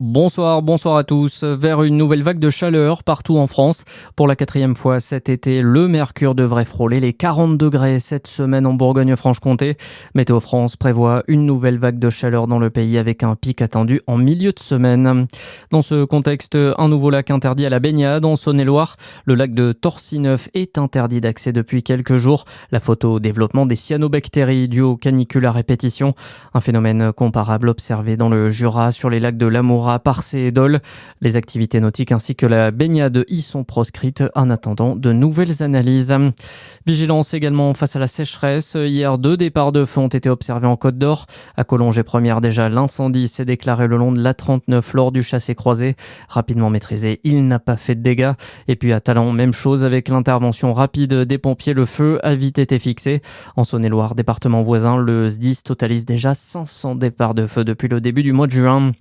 Bonsoir à tous. Vers une nouvelle vague de chaleur partout en France. Pour la quatrième fois cet été, le mercure devrait frôler les 40 degrés cette semaine en Bourgogne-Franche-Comté. Météo France prévoit une nouvelle vague de chaleur dans le pays avec un pic attendu en milieu de semaine. Dans ce contexte, un nouveau lac interdit à la baignade en Saône-et-Loire. Le lac de Torcy-Neuf est interdit d'accès depuis quelques jours. La faute au développement des cyanobactéries dues aux canicules à répétition. Un phénomène comparable observé dans le Jura sur les lacs de l'Amoura, Parcé et Dole. Les activités nautiques ainsi que la baignade y sont proscrites en attendant de nouvelles analyses. Vigilance également face à la sécheresse. Hier, 2 départs de feu ont été observés en Côte d'Or. À Collonges et Première déjà, l'incendie s'est déclaré le long de l'A39 lors du chassé-croisé. Rapidement maîtrisé, il n'a pas fait de dégâts. Et puis à Talent, même chose avec l'intervention rapide des pompiers. Le feu a vite été fixé. En Saône-et-Loire, département voisin, le SDIS totalise déjà 500 départs de feu depuis le début du mois de juin.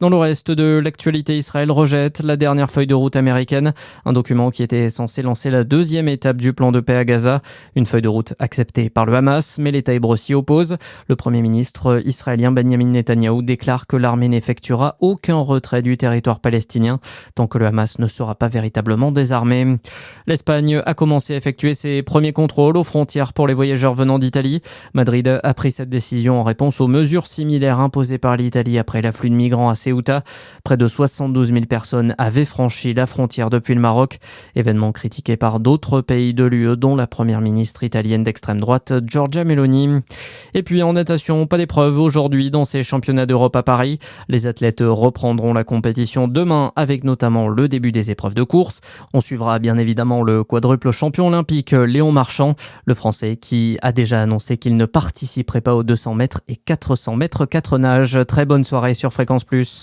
Dans le reste de l'actualité, Israël rejette la dernière feuille de route américaine, un document qui était censé lancer la deuxième étape du plan de paix à Gaza. Une feuille de route acceptée par le Hamas, mais l'État hébreu s'y oppose. Le Premier ministre israélien Benjamin Netanyahou déclare que l'armée n'effectuera aucun retrait du territoire palestinien tant que le Hamas ne sera pas véritablement désarmé. L'Espagne a commencé à effectuer ses premiers contrôles aux frontières pour les voyageurs venant d'Italie. Madrid a pris cette décision en réponse aux mesures similaires imposées par l'Italie après l'afflux de migrants à Ceuta. Près de 72 000 personnes avaient franchi la frontière depuis le Maroc. Événement critiqué par d'autres pays de l'UE, dont la première ministre italienne d'extrême droite, Giorgia Meloni. Et puis en natation, pas d'épreuve aujourd'hui dans ces championnats d'Europe à Paris. Les athlètes reprendront la compétition demain avec notamment le début des épreuves de course. On suivra bien évidemment le quadruple champion olympique Léon Marchand, le Français qui a déjà annoncé qu'il ne participerait pas aux 200 mètres et 400 mètres 4 nages. Très bonne soirée sur Fréquence Plus.